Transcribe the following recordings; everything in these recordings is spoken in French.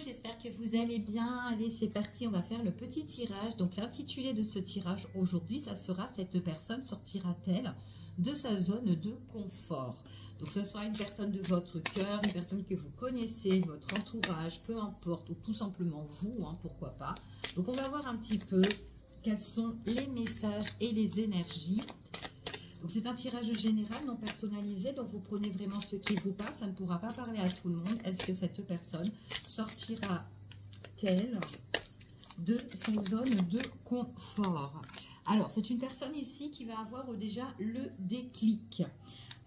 j'espère que vous allez bien. Allez, c'est parti, on va faire le petit tirage. Donc l'intitulé de ce tirage aujourd'hui, ça sera « Cette personne sortira-t-elle de sa zone de confort ?» Donc ce soit une personne de votre cœur, une personne que vous connaissez, votre entourage, peu importe, ou tout simplement vous, hein, pourquoi pas. Donc on va voir un petit peu quels sont les messages et les énergies. Donc c'est un tirage général, non personnalisé, donc vous prenez vraiment ce qui vous parle, ça ne pourra pas parler à tout le monde. Est-ce que cette personne sortira-t-elle de sa zone de confort? Alors c'est une personne ici qui va avoir déjà le déclic.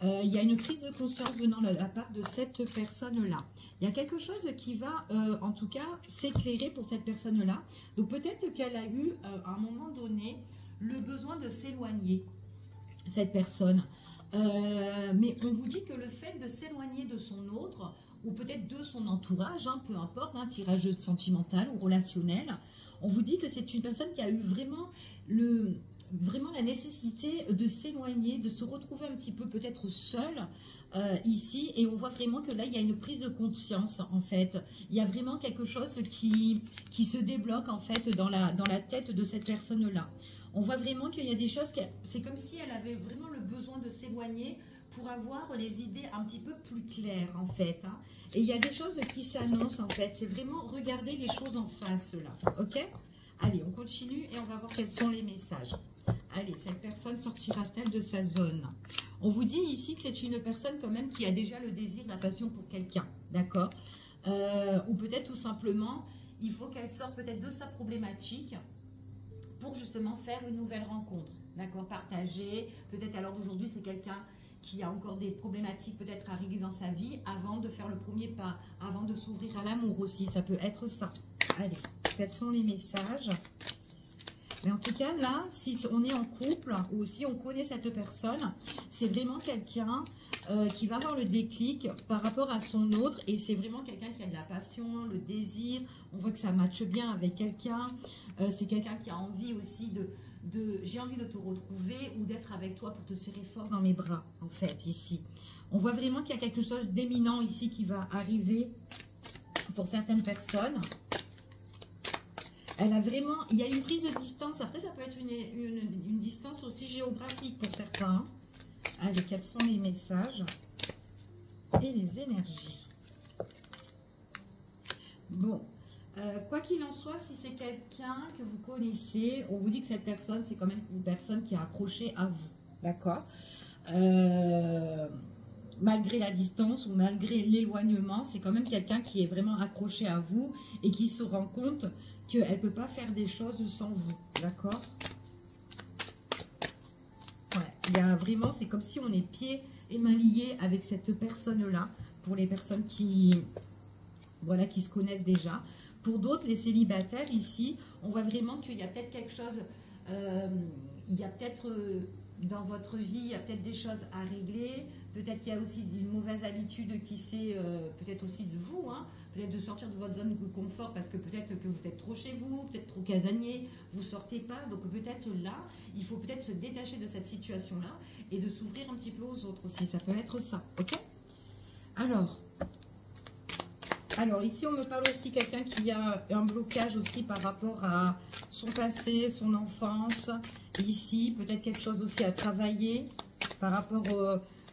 Il y a une prise de conscience venant de la part de cette personne-là. Il y a quelque chose qui va, en tout cas, s'éclairer pour cette personne-là. Donc peut-être qu'elle a eu, à un moment donné, le besoin de s'éloigner, cette personne. Mais on vous dit que le fait de s'éloigner de son autre, ou peut-être de son entourage, hein, peu importe, un tirage sentimental ou relationnel, on vous dit que c'est une personne qui a eu vraiment la nécessité de s'éloigner, de se retrouver un petit peu peut-être seule ici, et on voit vraiment que là il y a une prise de conscience en fait. Il y a vraiment quelque chose qui se débloque en fait dans la tête de cette personne-là. On voit vraiment qu'il y a des choses, c'est comme si elle avait vraiment le besoin de s'éloigner pour avoir les idées un petit peu plus claires en fait. Hein. Et il y a des choses qui s'annoncent en fait, c'est vraiment regarder les choses en face là, ok? Allez, on continue et on va voir quels sont les messages. Allez, cette personne sortira-t-elle de sa zone? On vous dit ici que c'est une personne quand même qui a déjà le désir, la passion pour quelqu'un, d'accord? Ou peut-être tout simplement, il faut qu'elle sorte peut-être de sa problématique pour justement faire une nouvelle rencontre, d'accord? Partager, peut-être alors d'aujourd'hui c'est quelqu'un qui a encore des problématiques peut-être à régler dans sa vie avant de faire le premier pas, avant de s'ouvrir à l'amour aussi, ça peut être ça. Allez, quels sont les messages? Mais en tout cas, là, si on est en couple ou si on connaît cette personne, c'est vraiment quelqu'un qui va avoir le déclic par rapport à son autre. Et c'est vraiment quelqu'un qui a de la passion, le désir. On voit que ça matche bien avec quelqu'un. C'est quelqu'un qui a envie aussi j'ai envie de te retrouver ou d'être avec toi pour te serrer fort dans mes bras, en fait, ici. On voit vraiment qu'il y a quelque chose d'éminent ici qui va arriver pour certaines personnes. Elle a vraiment, il y a une prise de distance. Après, ça peut être une distance aussi géographique pour certains. Allez, quels sont les messages et les énergies? Bon, quoi qu'il en soit, si c'est quelqu'un que vous connaissez, on vous dit que cette personne, c'est quand même une personne qui est accrochée à vous. D'accord? Malgré la distance ou malgré l'éloignement, c'est quand même quelqu'un qui est vraiment accroché à vous et qui se rend compte qu'elle ne peut pas faire des choses sans vous, d'accord? Ouais, il y a vraiment, c'est comme si on est pieds et mains liés avec cette personne-là, pour les personnes qui se connaissent déjà. Pour d'autres, les célibataires, ici, on voit vraiment qu'il y a peut-être quelque chose, il y a peut-être dans votre vie, il y a peut-être des choses à régler, peut-être qu'il y a aussi une mauvaise habitude qui s'est, peut-être aussi de vous, hein, peut-être de sortir de votre zone de confort parce que peut-être que vous êtes trop chez vous, peut-être trop casanier, vous ne sortez pas. Donc peut-être là, il faut peut-être se détacher de cette situation-là et de s'ouvrir un petit peu aux autres aussi. Ça peut être ça, ok? Alors ici, on me parle aussi quelqu'un qui a un blocage aussi par rapport à son passé, son enfance. Ici, peut-être quelque chose aussi à travailler par rapport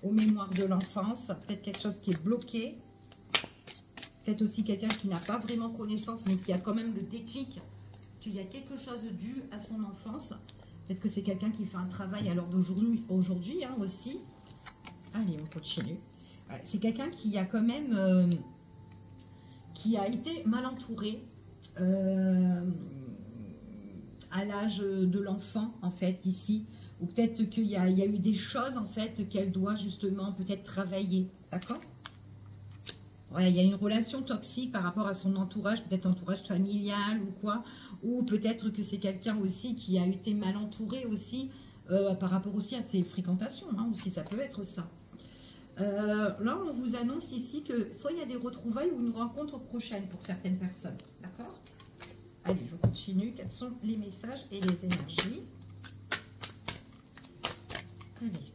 aux mémoires de l'enfance. Peut-être quelque chose qui est bloqué. Peut-être aussi quelqu'un qui n'a pas vraiment connaissance, mais qui a quand même le déclic qu'il y a quelque chose dû à son enfance. Peut-être que c'est quelqu'un qui fait un travail à l'heure d'aujourd'hui hein, aussi. Allez, on continue. Ouais, c'est quelqu'un qui a quand même... qui a été mal entouré à l'âge de l'enfant, en fait, ici. Ou peut-être qu'il y a eu des choses, en fait, qu'elle doit justement peut-être travailler. D'accord? Ouais, il y a une relation toxique par rapport à son entourage, peut-être entourage familial ou quoi, ou peut-être que c'est quelqu'un aussi qui a été mal entouré aussi par rapport aussi à ses fréquentations, hein, aussi ça peut être ça. Là, on vous annonce ici que soit il y a des retrouvailles ou une rencontre prochaine pour certaines personnes, d'accord? Allez, je continue. Quels sont les messages et les énergies? Allez,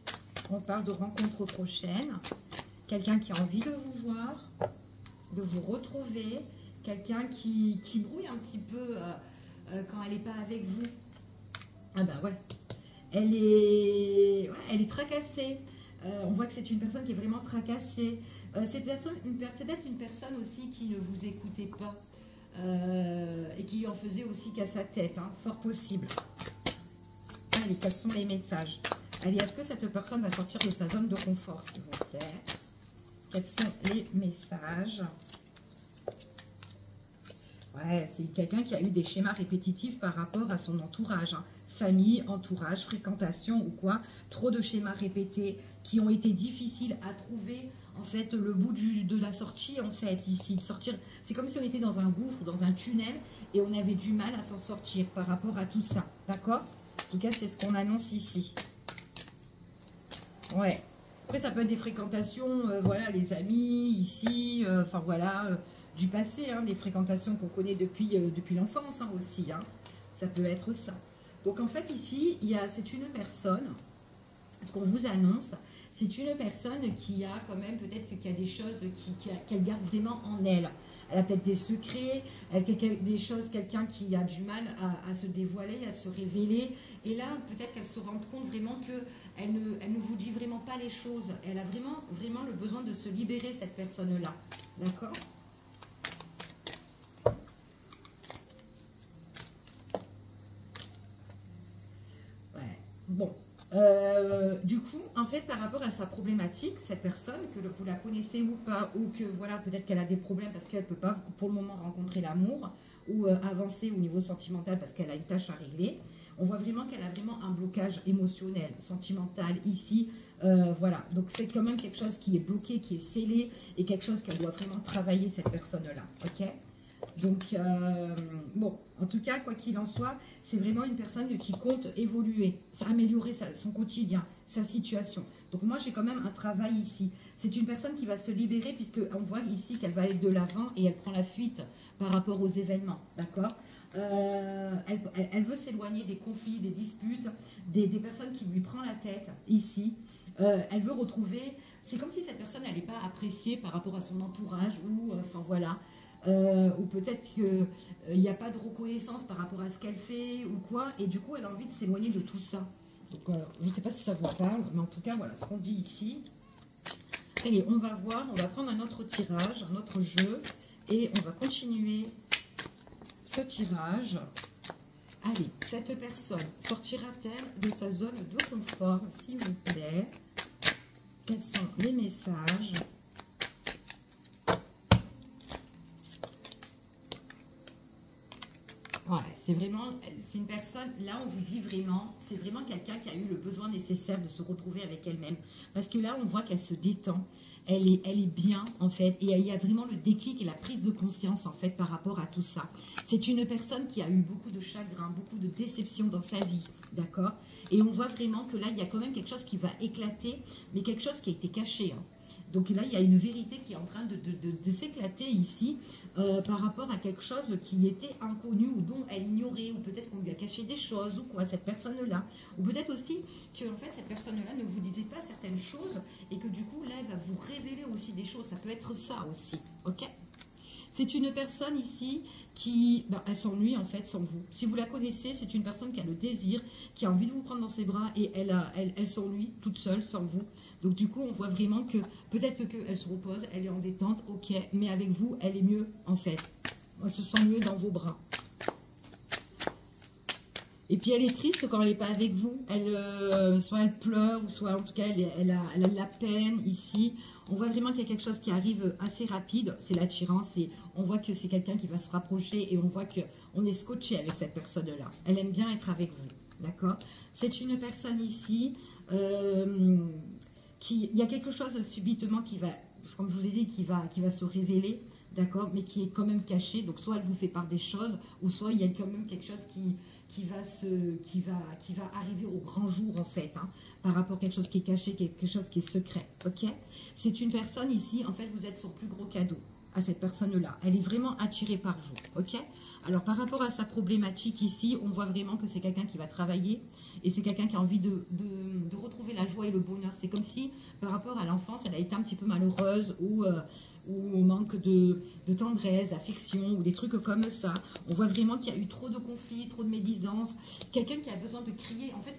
on parle de rencontre prochaine. Quelqu'un qui a envie de vous voir, de vous retrouver, quelqu'un qui brouille un petit peu quand elle n'est pas avec vous. Ah ben ouais, elle est tracassée. On voit que c'est une personne qui est vraiment tracassée. Cette personne, peut-être une personne aussi qui ne vous écoutait pas et qui en faisait aussi qu'à sa tête, hein, fort possible. Allez, quels sont les messages? Allez, est-ce que cette personne va sortir de sa zone de confort, s'il vous plaît? Quels sont les messages? Ouais, c'est quelqu'un qui a eu des schémas répétitifs par rapport à son entourage, hein. Famille, entourage, fréquentation ou quoi. Trop de schémas répétés qui ont été difficiles à trouver, en fait, le bout de la sortie, en fait, ici. Sortir, c'est comme si on était dans un gouffre, dans un tunnel, et on avait du mal à s'en sortir par rapport à tout ça, d'accord? En tout cas, c'est ce qu'on annonce ici. Ouais. Après, ça peut être des fréquentations, voilà, les amis, ici, enfin, voilà, du passé, hein, des fréquentations qu'on connaît depuis l'enfance, hein, aussi, hein. Ça peut être ça. Donc, en fait, ici, c'est une personne, ce qu'on vous annonce, c'est une personne qui a quand même, peut-être qu'il y a des choses qu'elle garde vraiment en elle. Elle a peut-être des secrets, des choses, quelqu'un qui a du mal à se dévoiler, à se révéler. Et là, peut-être qu'elle se rend compte vraiment qu'elle ne vous dit vraiment pas les choses. Elle a vraiment le besoin de se libérer, cette personne-là. D'accord ? Ouais. Bon. Du coup, en fait, par rapport à sa problématique, cette personne, que vous la connaissez ou pas, ou que voilà, peut-être qu'elle a des problèmes parce qu'elle ne peut pas pour le moment rencontrer l'amour, ou avancer au niveau sentimental parce qu'elle a une tâche à régler, on voit vraiment qu'elle a vraiment un blocage émotionnel, sentimental ici. Voilà, donc c'est quand même quelque chose qui est bloqué, qui est scellé, et quelque chose qu'elle doit vraiment travailler, cette personne-là. Ok ? Donc, bon, en tout cas, quoi qu'il en soit, c'est vraiment une personne qui compte évoluer, améliorer son quotidien, sa situation. Donc moi, j'ai quand même un travail ici. C'est une personne qui va se libérer puisqu'on voit ici qu'elle va aller de l'avant et elle prend la fuite par rapport aux événements, d'accord ? Elle veut s'éloigner des conflits, des disputes, des personnes qui lui prennent la tête ici. Elle veut retrouver... C'est comme si cette personne n'allait pas apprécier par rapport à son entourage ou, enfin voilà... ou peut-être qu'il n'y a pas de reconnaissance par rapport à ce qu'elle fait ou quoi, et du coup elle a envie de s'éloigner de tout ça. Donc je ne sais pas si ça vous parle, mais en tout cas voilà ce qu'on dit ici. Allez, on va voir, on va prendre un autre tirage, un autre jeu, et on va continuer ce tirage. Allez, cette personne sortira-t-elle de sa zone de confort, s'il vous plaît? Quels sont les messages? Ouais, c'est une personne, là on vous dit vraiment, c'est vraiment quelqu'un qui a eu le besoin nécessaire de se retrouver avec elle-même. Parce que là on voit qu'elle se détend, elle est bien en fait, et il y a vraiment le déclic et la prise de conscience en fait par rapport à tout ça. C'est une personne qui a eu beaucoup de chagrin, beaucoup de déception dans sa vie, d'accord? Et on voit vraiment que là il y a quand même quelque chose qui va éclater, mais quelque chose qui a été caché, hein. Donc là, il y a une vérité qui est en train de s'éclater ici par rapport à quelque chose qui était inconnu ou dont elle ignorait, ou peut-être qu'on lui a caché des choses ou quoi, cette personne-là. Ou peut-être aussi que en fait, cette personne-là ne vous disait pas certaines choses et que du coup, là, elle va vous révéler aussi des choses. Ça peut être ça aussi, ok? C'est une personne ici qui, elle s'ennuie en fait sans vous. Si vous la connaissez, c'est une personne qui a le désir, qui a envie de vous prendre dans ses bras et elle s'ennuie toute seule sans vous. Donc du coup, on voit vraiment que peut-être qu'elle se repose, elle est en détente, ok, mais avec vous, elle est mieux en fait. Elle se sent mieux dans vos bras. Et puis elle est triste quand elle n'est pas avec vous. Soit elle pleure, ou soit en tout cas elle a de la peine ici. On voit vraiment qu'il y a quelque chose qui arrive assez rapide, c'est l'attirance. Et on voit que c'est quelqu'un qui va se rapprocher et on voit qu'on est scotché avec cette personne-là. Elle aime bien être avec vous, d'accord? C'est une personne ici... il y a quelque chose subitement qui va, comme je vous ai dit, qui va se révéler, d'accord, mais qui est quand même caché. Donc soit elle vous fait part des choses, ou soit il y a quand même quelque chose qui va arriver au grand jour en fait, hein, par rapport à quelque chose qui est caché, quelque chose qui est secret, ok? C'est une personne ici, en fait vous êtes son plus gros cadeau à cette personne-là. Elle est vraiment attirée par vous, ok? Alors par rapport à sa problématique ici, on voit vraiment que c'est quelqu'un qui va travailler. Et c'est quelqu'un qui a envie de retrouver la joie et le bonheur. C'est comme si, par rapport à l'enfance, elle a été un petit peu malheureuse ou ou au manque de tendresse, d'affection, ou des trucs comme ça. On voit vraiment qu'il y a eu trop de conflits, trop de médisance. Quelqu'un qui a besoin de crier, en fait,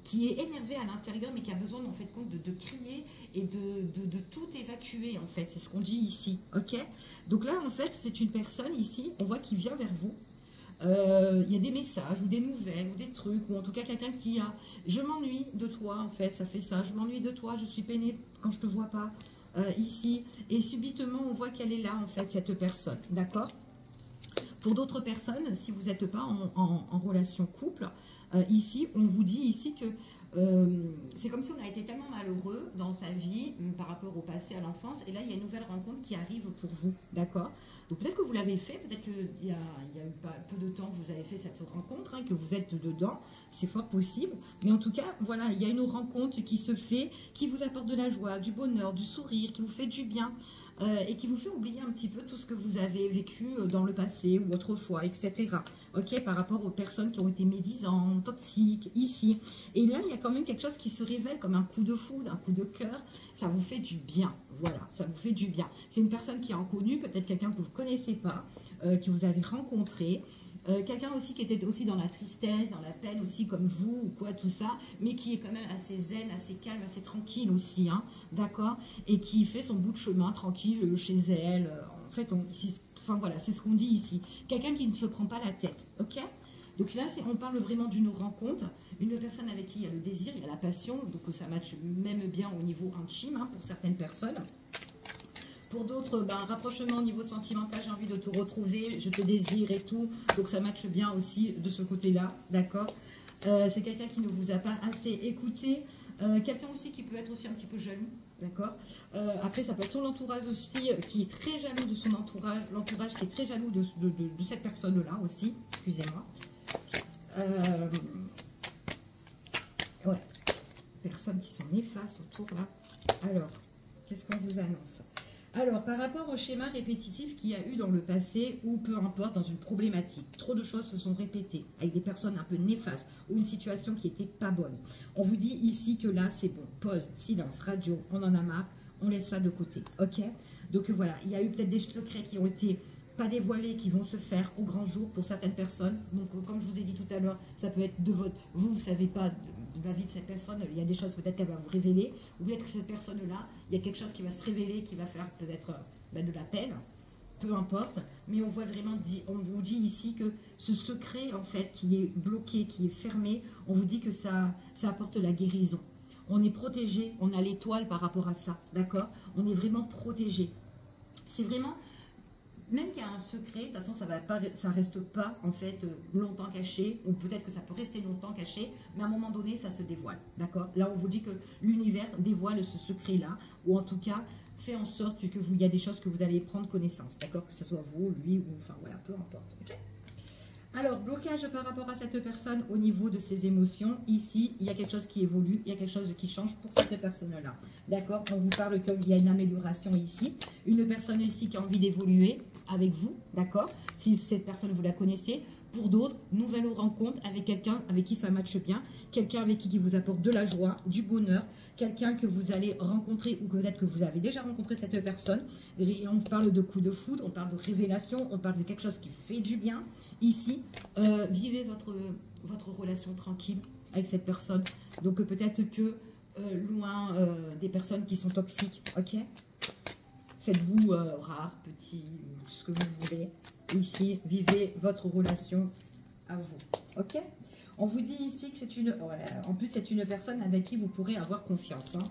qui est énervé à l'intérieur, mais qui a besoin, en fait, de crier et de tout évacuer, en fait. C'est ce qu'on dit ici, ok? Donc là, en fait, c'est une personne ici, on voit qui vient vers vous. Il y a des messages, ou des nouvelles, ou des trucs, ou en tout cas quelqu'un qui a... Je m'ennuie de toi, en fait, ça fait ça. Je m'ennuie de toi, je suis peinée quand je te vois pas, ici. Et subitement, on voit qu'elle est là, en fait, cette personne, d'accord? Pour d'autres personnes, si vous n'êtes pas en relation couple, ici, on vous dit ici que c'est comme si on a été tellement malheureux dans sa vie par rapport au passé, à l'enfance, et là, il y a une nouvelle rencontre qui arrive pour vous, d'accord? Donc peut-être que vous l'avez fait, peut-être qu'il y a eu pas peu de temps que vous avez fait cette rencontre, hein, que vous êtes dedans, c'est fort possible. Mais en tout cas, voilà, il y a une rencontre qui se fait, qui vous apporte de la joie, du bonheur, du sourire, qui vous fait du bien, et qui vous fait oublier un petit peu tout ce que vous avez vécu dans le passé ou autrefois, etc. Ok, par rapport aux personnes qui ont été médisantes, toxiques, ici. Et là, il y a quand même quelque chose qui se révèle comme un coup de foudre, un coup de cœur. Ça vous fait du bien, voilà, ça vous fait du bien. C'est une personne qui est inconnue, peut-être quelqu'un que vous ne connaissez pas, que vous avez rencontré, quelqu'un aussi qui était aussi dans la tristesse, dans la peine aussi comme vous, ou quoi, tout ça, mais qui est quand même assez zen, assez calme, assez tranquille aussi, hein, d'accord? Et qui fait son bout de chemin tranquille chez elle. En fait, enfin voilà, c'est ce qu'on dit ici. Quelqu'un qui ne se prend pas la tête, ok? Donc là, on parle vraiment d'une rencontre, une personne avec qui il y a le désir, il y a la passion, donc ça matche même bien au niveau intime, hein, pour certaines personnes. Pour d'autres, ben, rapprochement au niveau sentimental, j'ai envie de te retrouver, je te désire et tout, donc ça matche bien aussi de ce côté-là, d'accord? C'est quelqu'un qui ne vous a pas assez écouté, quelqu'un aussi qui peut être aussi un petit peu jaloux, d'accord? Après, ça peut être son entourage aussi, qui est très jaloux de son entourage, l'entourage qui est très jaloux de cette personne-là aussi, excusez-moi. Ouais, personnes qui sont néfastes autour là. Alors, qu'est-ce qu'on vous annonce? Alors, par rapport au schéma répétitif qu'il y a eu dans le passé, ou peu importe, dans une problématique, trop de choses se sont répétées, avec des personnes un peu néfastes, ou une situation qui n'était pas bonne. On vous dit ici que là, c'est bon, pause, silence, radio, on en a marre, on laisse ça de côté, ok? Donc voilà, il y a eu peut-être des secrets qui ont été pas dévoilés, qui vont se faire au grand jour pour certaines personnes. Donc, comme je vous ai dit tout à l'heure, ça peut être de votre... Vous ne savez pas de la vie de cette personne, il y a des choses peut-être qu'elle va vous révéler, ou peut-être que cette personne-là, il y a quelque chose qui va se révéler, qui va faire peut-être de la peine, peu importe, mais on voit vraiment, on vous dit ici que ce secret, en fait, qui est bloqué, qui est fermé, on vous dit que ça apporte la guérison. On est protégé, on a l'étoile par rapport à ça, d'accord? On est vraiment protégé. C'est vraiment... Même qu'il y a un secret, de toute façon, ça reste pas, en fait, longtemps caché, ou peut-être que ça peut rester longtemps caché, mais à un moment donné, ça se dévoile, d'accord? Là, on vous dit que l'univers dévoile ce secret-là, ou en tout cas, fait en sorte que il y a des choses que vous allez prendre connaissance, d'accord? Que ce soit vous, lui, ou enfin, voilà, peu importe, ok? Alors, blocage par rapport à cette personne au niveau de ses émotions. Ici, il y a quelque chose qui évolue, il y a quelque chose qui change pour cette personne-là. D'accord? On vous parle qu'il y a une amélioration ici. Une personne ici qui a envie d'évoluer avec vous, d'accord? Si cette personne, vous la connaissez. Pour d'autres, nouvelle rencontre avec quelqu'un avec qui ça matche bien. Quelqu'un avec qui vous apporte de la joie, du bonheur. Quelqu'un que vous allez rencontrer ou peut-être que vous avez déjà rencontré cette personne. Et on parle de coup de foudre, on parle de révélation, on parle de quelque chose qui fait du bien. Ici, vivez votre relation tranquille avec cette personne. Donc peut-être que loin des personnes qui sont toxiques, ok? Faites-vous rare, petit, ce que vous voulez. Ici, vivez votre relation à vous, ok? On vous dit ici que c'est une... Voilà, en plus, c'est une personne avec qui vous pourrez avoir confiance, hein.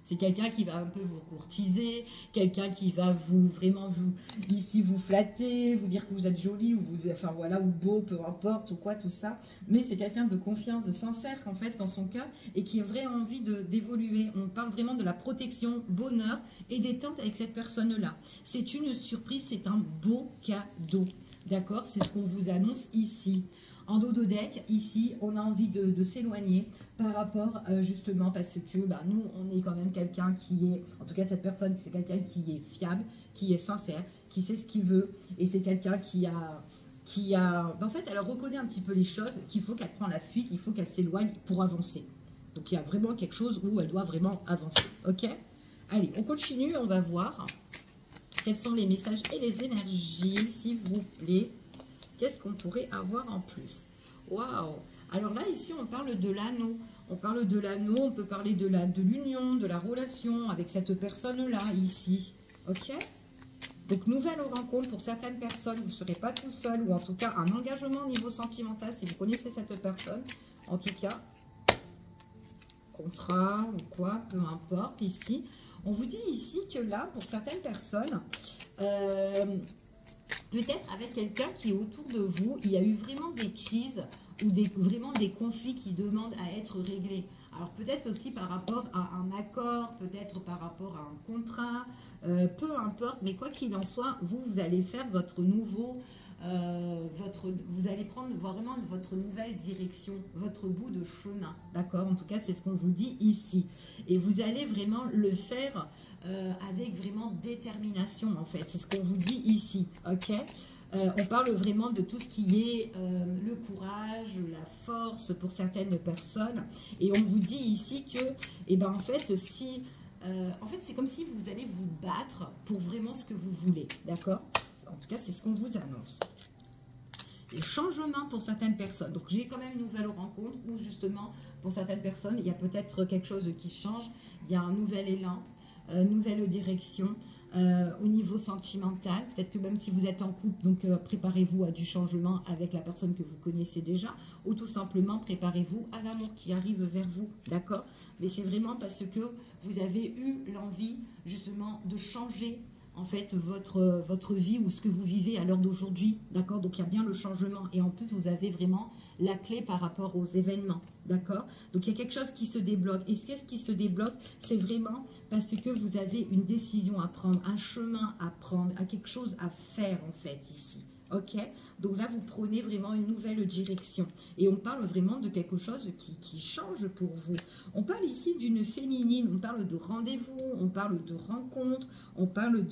C'est quelqu'un qui va un peu vous courtiser, quelqu'un qui va vraiment vous flatter, vous dire que vous êtes jolie, ou enfin voilà, ou beau, peu importe, ou quoi, tout ça. Mais c'est quelqu'un de confiance, de sincère, en fait, dans son cœur, et qui a vraiment envie d'évoluer. On parle vraiment de la protection, bonheur et détente avec cette personne-là. C'est une surprise, c'est un beau cadeau. D'accord? C'est ce qu'on vous annonce ici. En dos de deck, ici, on a envie de s'éloigner par rapport justement parce que nous, on est quand même quelqu'un qui est, en tout cas cette personne, c'est quelqu'un qui est fiable, qui est sincère, qui sait ce qu'il veut, et c'est quelqu'un qui a, en fait, elle reconnaît un petit peu les choses, qu'il faut qu'elle prenne la fuite, il faut qu'elle s'éloigne pour avancer. Donc il y a vraiment quelque chose où elle doit vraiment avancer, ok? Allez, on continue, on va voir. Quels sont les messages et les énergies, s'il vous plaît? Qu'est-ce qu'on pourrait avoir en plus? Waouh! Alors là, ici, on parle de l'anneau. On parle de l'anneau, on peut parler de l'union, de la relation avec cette personne-là, ici. Ok? Donc, nouvelle rencontre pour certaines personnes. Vous ne serez pas tout seul, ou en tout cas, un engagement au niveau sentimental, si vous connaissez cette personne. En tout cas, contrat ou quoi, peu importe, ici. On vous dit ici que là, pour certaines personnes, peut-être avec quelqu'un qui est autour de vous, il y a eu vraiment des crises ou vraiment des conflits qui demandent à être réglés. Alors peut-être aussi par rapport à un accord, peut-être par rapport à un contrat, peu importe, mais quoi qu'il en soit, vous allez faire votre nouveau, vous allez prendre vraiment votre nouvelle direction, votre bout de chemin, d'accord? En tout cas, c'est ce qu'on vous dit ici. Et vous allez vraiment le faire avec vraiment détermination, en fait. C'est ce qu'on vous dit ici, ok? On parle vraiment de tout ce qui est le courage, la force pour certaines personnes. Et on vous dit ici que, eh ben, en fait, c'est comme si vous allez vous battre pour vraiment ce que vous voulez, d'accord? En tout cas, c'est ce qu'on vous annonce. Les changements pour certaines personnes. Donc, j'ai quand même une nouvelle rencontre où, justement, pour certaines personnes, il y a peut-être quelque chose qui change. Il y a un nouvel élan, nouvelle direction. Au niveau sentimental, peut-être que même si vous êtes en couple, donc préparez-vous à du changement avec la personne que vous connaissez déjà, ou tout simplement préparez-vous à l'amour qui arrive vers vous, d'accord? Mais c'est vraiment parce que vous avez eu l'envie justement de changer en fait votre vie ou ce que vous vivez à l'heure d'aujourd'hui, d'accord? Donc il y a bien le changement et en plus vous avez vraiment la clé par rapport aux événements, d'accord? Donc il y a quelque chose qui se débloque. Et qu'est-ce qui se débloque? C'est vraiment parce que vous avez une décision à prendre, un chemin à prendre, quelque chose à faire en fait ici, ok? Donc là vous prenez vraiment une nouvelle direction et on parle vraiment de quelque chose qui change pour vous. On parle ici d'une féminine, on parle de rendez-vous, on parle de rencontre, on parle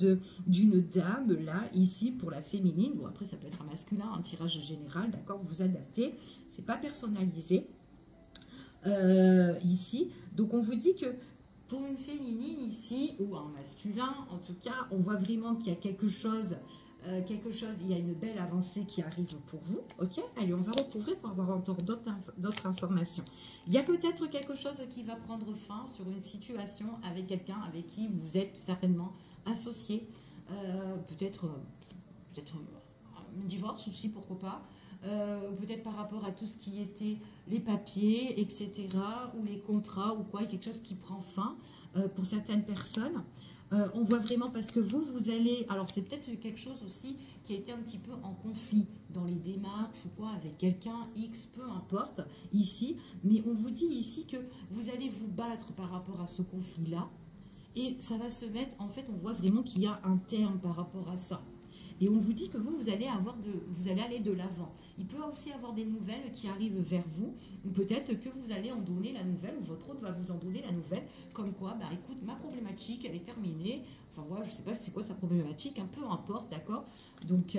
d'une dame là ici pour la féminine. Bon après ça peut être un masculin, un tirage général, d'accord? Vous adaptez, c'est pas personnalisé ici. Donc on vous dit que pour une féminine ici, ou un masculin, en tout cas, on voit vraiment qu'il y a quelque chose, il y a une belle avancée qui arrive pour vous, ok? Allez, on va recouvrir pour avoir encore d'autres informations. Il y a peut-être quelque chose qui va prendre fin sur une situation avec quelqu'un avec qui vous êtes certainement associé, peut-être un divorce aussi, pourquoi pas. Peut-être par rapport à tout ce qui était les papiers, etc., ou les contrats, ou quoi, quelque chose qui prend fin pour certaines personnes. On voit vraiment parce que vous allez... Alors, c'est peut-être quelque chose aussi qui a été un petit peu en conflit dans les démarches ou quoi, avec quelqu'un, X, peu importe, ici. Mais on vous dit ici que vous allez vous battre par rapport à ce conflit-là. Et ça va se mettre... En fait, on voit vraiment qu'il y a un terme par rapport à ça. Et on vous dit que vous allez aller de l'avant. Il peut aussi avoir des nouvelles qui arrivent vers vous, ou peut-être que vous allez en donner la nouvelle, ou votre hôte va vous en donner la nouvelle, comme quoi, bah écoute, ma problématique, elle est terminée. Enfin voilà, je ne sais pas c'est quoi sa problématique, peu importe, d'accord? Donc,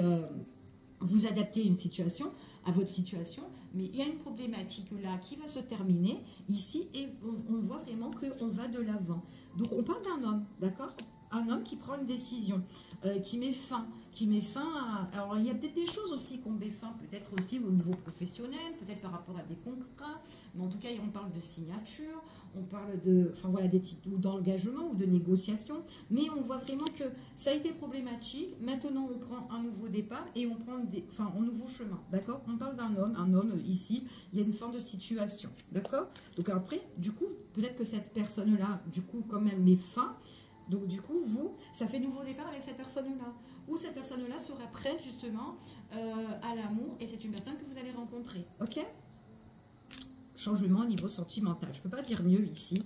vous adaptez une situation à votre situation, mais il y a une problématique là qui va se terminer ici, et on voit vraiment qu'on va de l'avant. Donc, on parle d'un homme, d'accord? Un homme qui prend une décision, qui met fin à... Alors, il y a peut-être des choses aussi qu'on met fin, peut-être aussi au niveau professionnel, peut-être par rapport à des contrats, mais en tout cas, on parle de signature, on parle de, enfin voilà, des titres d'engagement ou de négociation, mais on voit vraiment que ça a été problématique. Maintenant, on prend un nouveau départ et on prend un nouveau chemin, d'accord? On parle d'un homme, ici, il y a une fin de situation, d'accord? Donc après, du coup, peut-être que cette personne-là, du coup, quand même met fin. Donc du coup, ça fait nouveau départ avec cette personne-là. Ou cette personne-là sera prête justement à l'amour et c'est une personne que vous allez rencontrer. Ok? Changement au niveau sentimental. Je ne peux pas dire mieux ici.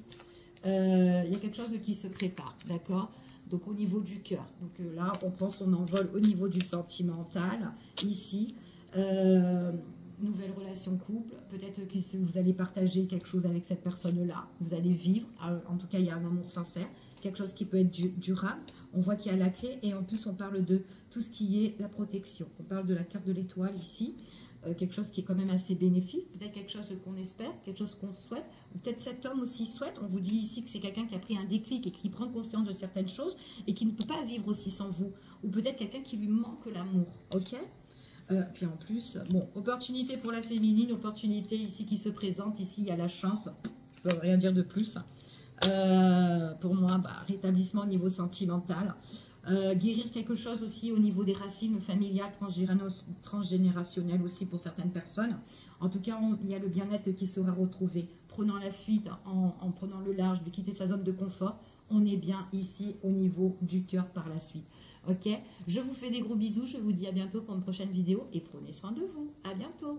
Il y a quelque chose qui se prépare, d'accord? Donc au niveau du cœur. Donc là, on envole au niveau du sentimental. Ici, nouvelle relation couple. Peut-être que vous allez partager quelque chose avec cette personne-là. Vous allez vivre. En tout cas, il y a un amour sincère. Quelque chose qui peut être durable. On voit qu'il y a la clé et en plus on parle de tout ce qui est la protection. On parle de la carte de l'étoile ici. quelque chose qui est quand même assez bénéfique, peut-être quelque chose qu'on espère, quelque chose qu'on souhaite, ou peut-être cet homme aussi souhaite. On vous dit ici que c'est quelqu'un qui a pris un déclic et qui prend conscience de certaines choses et qui ne peut pas vivre aussi sans vous, ou peut-être quelqu'un qui lui manque l'amour, ok. Puis en plus, bon, opportunité pour la féminine, opportunité ici qui se présente, ici il y a la chance, je ne peux rien dire de plus. Pour moi, bah, rétablissement au niveau sentimental, guérir quelque chose aussi au niveau des racines familiales, transgénérationnelles aussi pour certaines personnes. En tout cas, il y a le bien-être qui sera retrouvé. Prenant la fuite, en prenant le large, de quitter sa zone de confort, on est bien ici au niveau du cœur par la suite. Ok, je vous fais des gros bisous, je vous dis à bientôt pour une prochaine vidéo et prenez soin de vous. À bientôt.